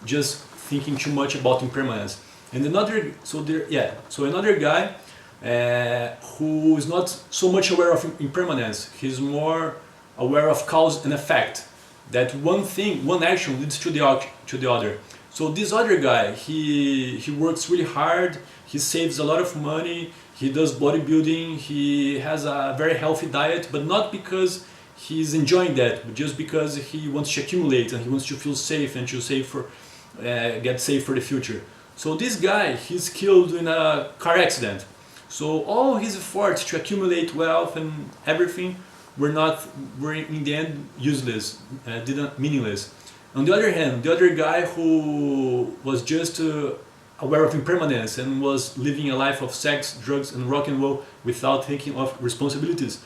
just thinking too much about impermanence. And another, so another guy who is not so much aware of impermanence. He's more aware of cause and effect. That one thing, one action leads to the other. So this other guy, he works really hard. He saves a lot of money. He does bodybuilding. He has a very healthy diet, but not because he's enjoying that, but just because he wants to accumulate and he wants to feel safe and to save for, get safe for the future. So this guy, he's killed in a car accident. So all his efforts to accumulate wealth and everything were in the end useless, meaningless. On the other hand, the other guy who was just aware of impermanence and was living a life of sex, drugs and rock and roll without thinking of responsibilities.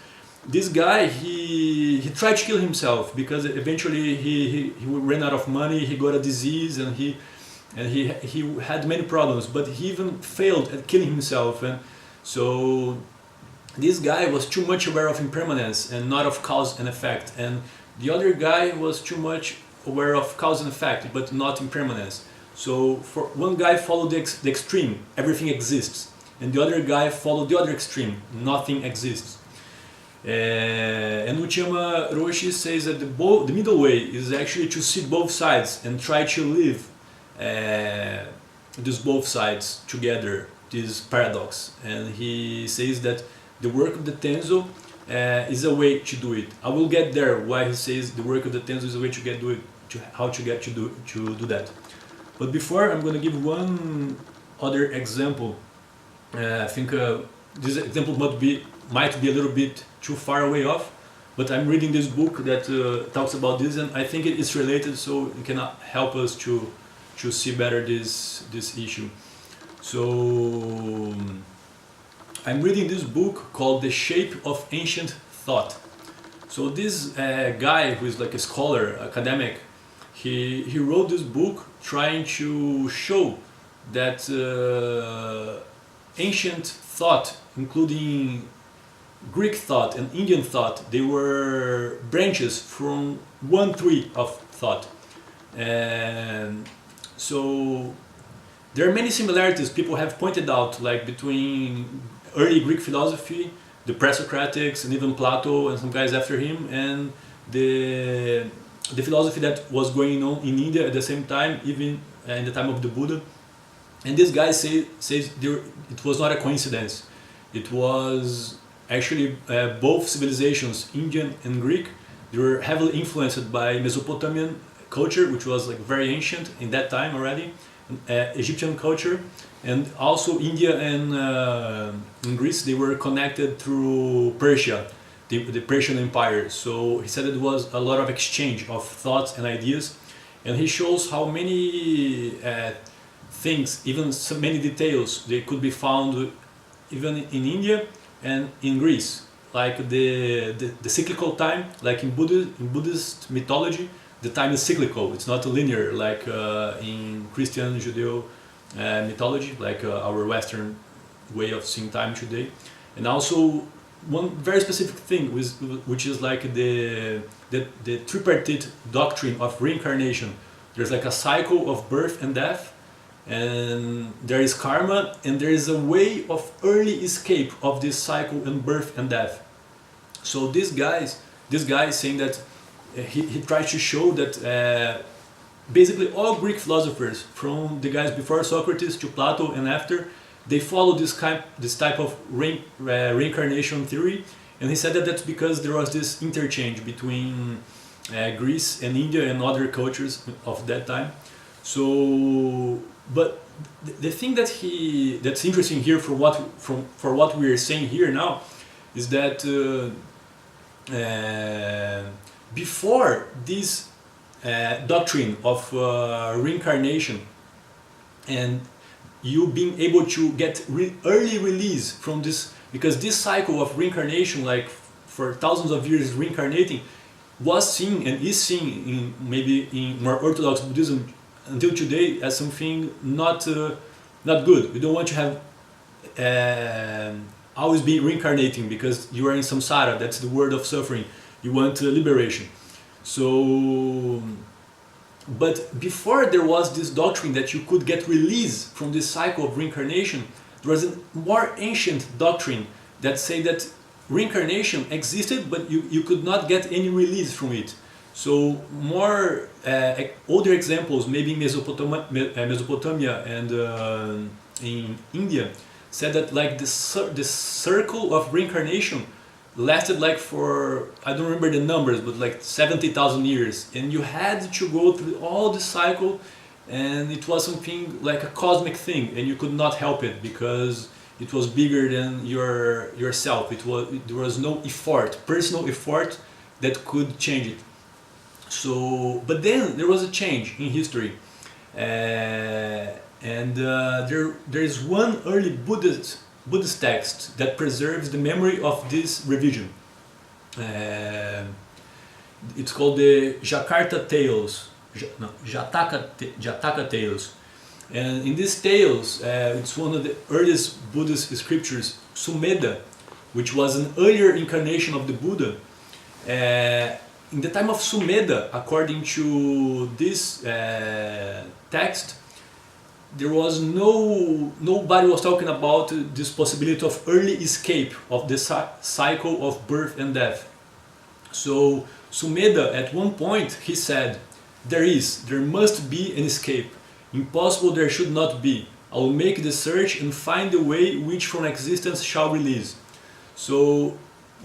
This guy, he tried to kill himself because eventually he ran out of money, he got a disease and he had many problems, but he even failed at killing himself. And so this guy was too much aware of impermanence and not of cause and effect. And the other guy was too much aware of cause and effect, but not impermanence. So for one guy followed the extreme, everything exists. And the other guy followed the other extreme, nothing exists. And Uchiyama Roshi says that the middle way is actually to see both sides and try to live these both sides together, this paradox. And he says that the work of the Tenzo is a way to do it. I will get there why he says the work of the Tenzo is a way to do it, how to get to do that. But before, I'm going to give one other example. I think this example might be a little bit too far away off, but I'm reading this book that talks about this, and I think it is related, so it can help us to see better this issue. So I'm reading this book called The Shape of Ancient Thought. So this guy who is like a scholar, academic, he wrote this book trying to show that ancient thought, including Greek thought and Indian thought, they were branches from one tree of thought. And so there are many similarities people have pointed out, like between early Greek philosophy, the Presocratics, and even Plato and some guys after him, and the philosophy that was going on in India at the same time, even in the time of the Buddha. And this guy says it was not a coincidence. It was actually both civilizations, Indian and Greek, they were heavily influenced by Mesopotamian culture, which was like very ancient in that time already, Egyptian culture, and also India and Greece, they were connected through Persia, the Persian Empire. So he said it was a lot of exchange of thoughts and ideas, and he shows how many things, even so many details, they could be found even in India and in Greece, like the cyclical time, like in Buddhist mythology, the time is cyclical. It's not linear like in Christian, Judeo mythology, like our Western way of seeing time today. And also one very specific thing, which is like the tripartite doctrine of reincarnation. There's like a cycle of birth and death, and there is karma, and there is a way of early escape of this cycle and birth and death. So this guy is saying that he tries to show that basically all Greek philosophers, from the guys before Socrates to Plato and after, they follow this type of reincarnation theory. And he said that that's because there was this interchange between Greece and India and other cultures of that time. So, but the thing that's interesting here for what we are saying here now is that before this doctrine of reincarnation and you being able to get early release from this, because this cycle of reincarnation, like for thousands of years reincarnating, was seen and is seen in maybe in more orthodox Buddhism until today as something not good. We don't want to have always be reincarnating because you are in samsara. That's the word of suffering. You want liberation. So But before there was this doctrine that you could get release from this cycle of reincarnation, there was a more ancient doctrine that say that reincarnation existed, but you could not get any release from it. So more older examples, maybe in Mesopotamia and in India, said that like the circle of reincarnation lasted like for, I don't remember the numbers, but like 70,000 years, and you had to go through all the cycle, and it was something like a cosmic thing, and you could not help it because it was bigger than yourself. There was no effort, personal effort, that could change it. So, but then there was a change in history, and there is one early Buddhist text that preserves the memory of this revision. It's called the Jataka Tales. And in these tales, it's one of the earliest Buddhist scriptures, Sumedha, which was an earlier incarnation of the Buddha. In the time of Sumedha, according to this text, there was nobody was talking about this possibility of early escape of the cycle of birth and death. So Sumedha, at one point, he said, there must be an escape. Impossible there should not be. I will make the search and find the way which from existence shall release. So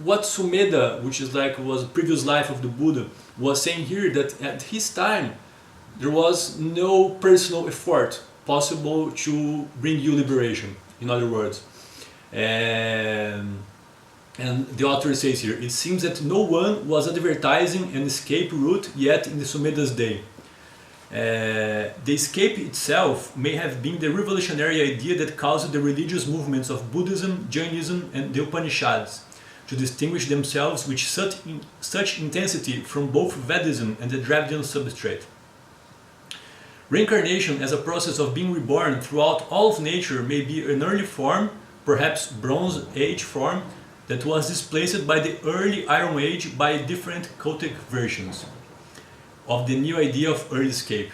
what Sumedha, which is like was the previous life of the Buddha, was saying here, that at his time there was no personal effort possible to bring you liberation, in other words. And the author says here, it seems that no one was advertising an escape route yet in the Sumedha's day. The escape itself may have been the revolutionary idea that caused the religious movements of Buddhism, Jainism and the Upanishads to distinguish themselves with such intensity from both Vedism and the Dravidian substrate. Reincarnation as a process of being reborn throughout all of nature may be an early form, perhaps Bronze Age form, that was displaced by the early Iron Age by different cultic versions of the new idea of early escape.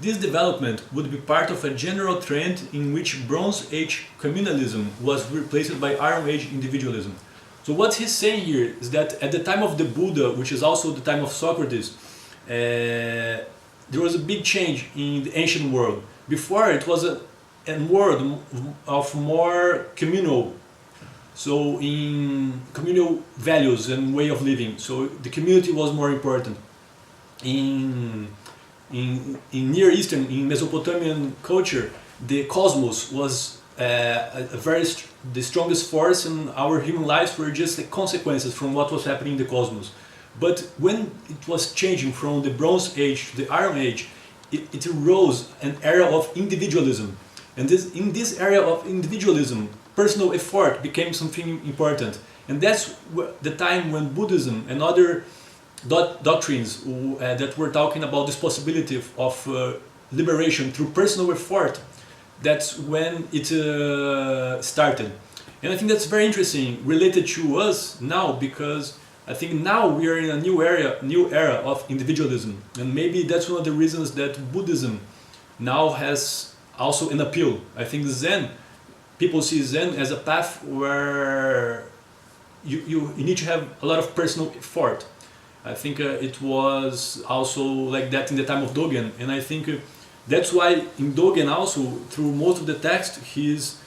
This development would be part of a general trend in which Bronze Age communalism was replaced by Iron Age individualism. So what he's saying here is that at the time of the Buddha, which is also the time of Socrates, there was a big change in the ancient world. Before it was a world of more communal, so in communal values and way of living. So the community was more important. In Near Eastern, in Mesopotamian culture, the cosmos was the strongest force, and our human lives were just the consequences from what was happening in the cosmos. But when it was changing from the Bronze Age to the Iron Age, it arose an era of individualism. And in this area of individualism, personal effort became something important. And that's the time when Buddhism and other doctrines that were talking about this possibility of liberation through personal effort, that's when it started. And I think that's very interesting, related to us now, because I think now we are in a new era of individualism, and maybe that's one of the reasons that Buddhism now has also an appeal. I think Zen, people see Zen as a path where you need to have a lot of personal effort. I think it was also like that in the time of Dogen, and I think that's why in Dogen also, through most of the text, he's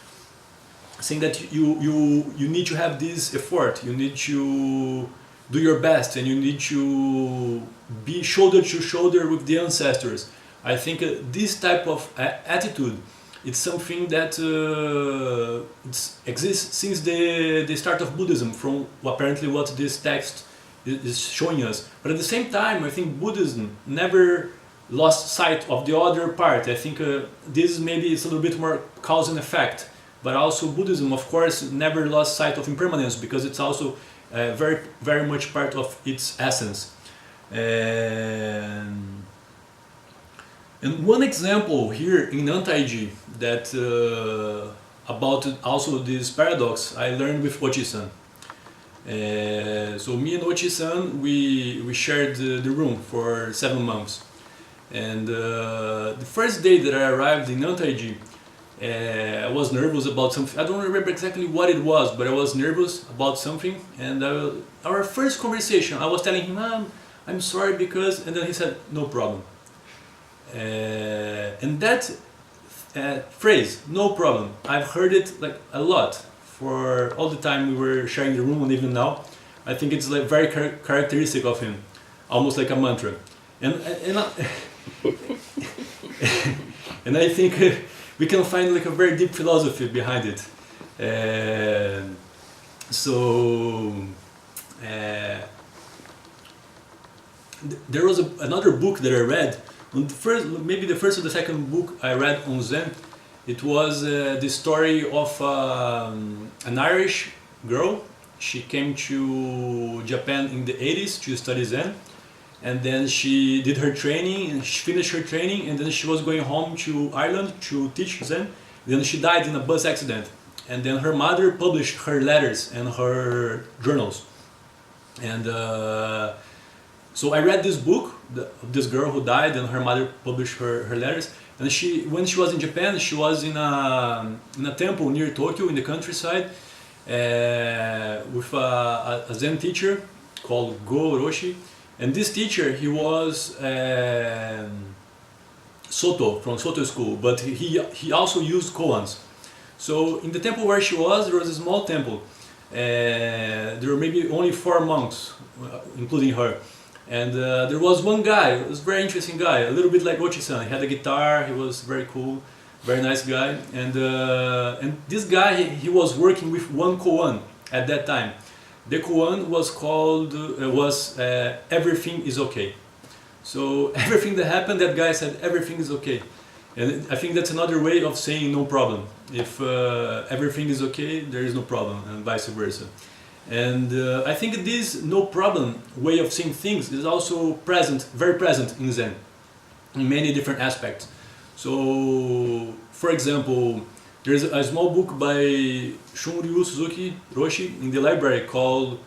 saying that you need to have this effort, you need to do your best, and you need to be shoulder to shoulder with the ancestors. I think this type of attitude, it's something that exists since the start of Buddhism, from apparently what this text is showing us. But at the same time, I think Buddhism never lost sight of the other part. I think this maybe is a little bit more cause and effect, but also Buddhism, of course, never lost sight of impermanence, because it's also very, very much part of its essence. And one example here in Antaiji that about also this paradox I learned with Ochi-san. So me and Ochi-san, we shared the room for 7 months. And the first day that I arrived in Antaiji, I was nervous about something. I don't remember exactly what it was, but I was nervous about something. And our first conversation, I was telling him, I'm sorry because, and then he said, no problem. And that phrase, no problem, I've heard it like a lot for all the time we were sharing the room, and even now. I think it's like very characteristic of him, almost like a mantra. And and I think we can find like a very deep philosophy behind it. There was another book that I read. Maybe the first or the second book I read on Zen. It was the story of an Irish girl. She came to Japan in the 80s to study Zen, and then she did her training and she finished her training, and then she was going home to Ireland to teach Zen. Then she died in a bus accident, and then her mother published her letters and her journals. And so I read this book of this girl who died, and her mother published her letters. And when she was in Japan, she was in a temple near Tokyo in the countryside with a Zen teacher called Go Roshi. And this teacher, he was Soto, from Soto school, but he also used koans. So in the temple where she was, there was a small temple. There were maybe only 4 monks, including her. And there was one guy, it was a very interesting guy, a little bit like Ochi-san. He had a guitar, he was very cool, very nice guy. And this guy, he was working with one koan at that time. The koan was called, everything is okay. So everything that happened, that guy said, everything is okay. And I think that's another way of saying no problem. If everything is okay, there is no problem, and vice versa. And I think this no problem way of seeing things is also present, very present in Zen, in many different aspects. So, for example, there's a small book by Shunryu Suzuki Roshi in the library called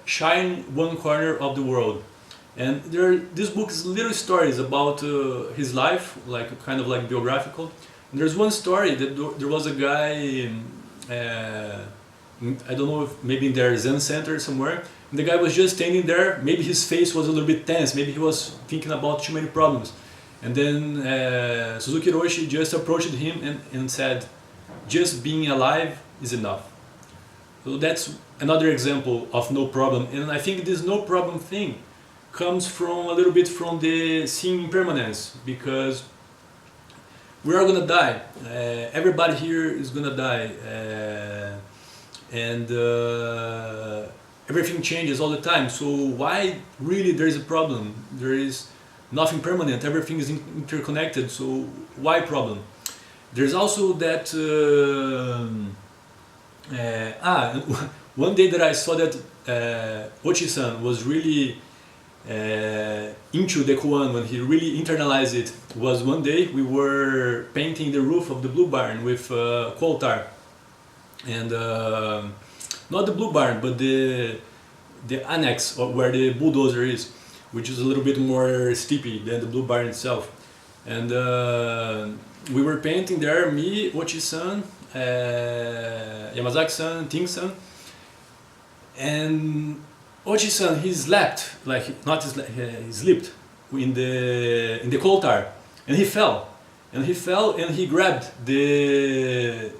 Shine One Corner of the World. And this book is little stories about his life, like kind of like biographical. And there's one story that there was a guy, I don't know if maybe in their Zen center somewhere, and the guy was just standing there. Maybe his face was a little bit tense, maybe he was thinking about too many problems. And then Suzuki Roshi just approached him and said, just being alive is enough. So that's another example of no problem. And I think this no problem thing comes from a little bit from the seeing impermanence, because we are gonna die. Everybody here is gonna die. And everything changes all the time. So why really there is a problem? There is nothing permanent, everything is interconnected, so why problem? There's also that one day that I saw that Ochi-san was really into the koan, when he really internalized it, was one day we were painting the roof of the Blue Barn with coal tar. And not the Blue Barn, but the annex where the bulldozer is, which is a little bit more steepy than the Blue Barn itself. And we were painting there, me, Ochi-san, Yamazaki-san, Ting-san, and Ochi-san, he slept, he slipped in the coal tar, and he fell, and he grabbed the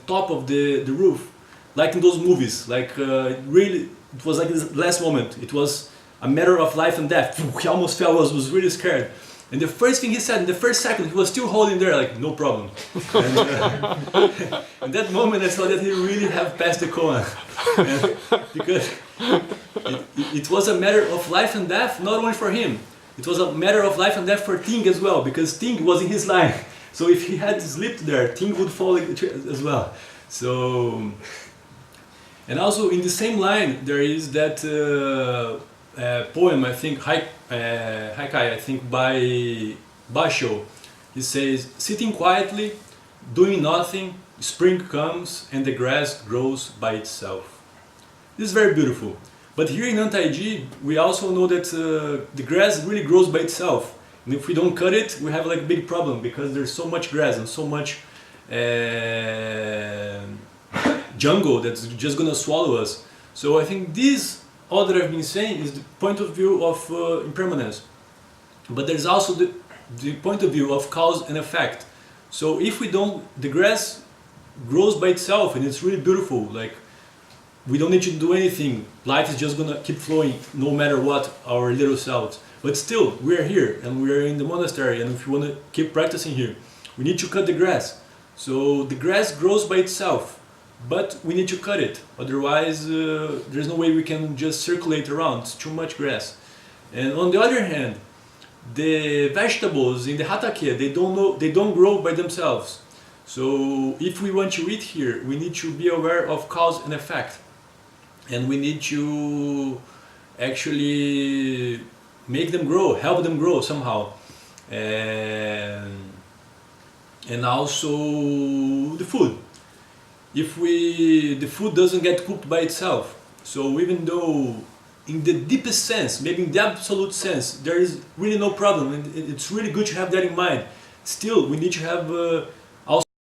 top of the roof, like in those movies, really, it was like this last moment, it was a matter of life and death. He almost fell, was really scared. And the first thing he said, in the first second, he was still holding there, like, no problem. And in that moment, I saw that he really have passed the koan. Because it was a matter of life and death, not only for him. It was a matter of life and death for Ting as well, because Ting was in his line. So if he had slipped there, Ting would fall as well. So, and also in the same line, there is that poem, I think, Haikai, I think, by Basho. He says, sitting quietly, doing nothing, spring comes and the grass grows by itself. This is very beautiful. But here in Antaiji, we also know that the grass really grows by itself. And if we don't cut it, we have like a big problem because there's so much grass and so much jungle that's just gonna swallow us. So I think this, all that I've been saying, is the point of view of impermanence. But there's also the point of view of cause and effect. So if we don't, the grass grows by itself and it's really beautiful. Like, we don't need to do anything. Life is just gonna keep flowing no matter what, our little selves. But still, we're here and we're in the monastery, and if we want to keep practicing here, we need to cut the grass. So the grass grows by itself, but we need to cut it. Otherwise, there's no way we can just circulate around. It's too much grass. And on the other hand, the vegetables in the hatake, they don't grow by themselves. So if we want to eat here, we need to be aware of cause and effect. And we need to actually make them grow, help them grow somehow. And also the food. If the food doesn't get cooked by itself, so even though in the deepest sense, maybe in the absolute sense, there is really no problem, and it's really good to have that in mind. Still, we need to have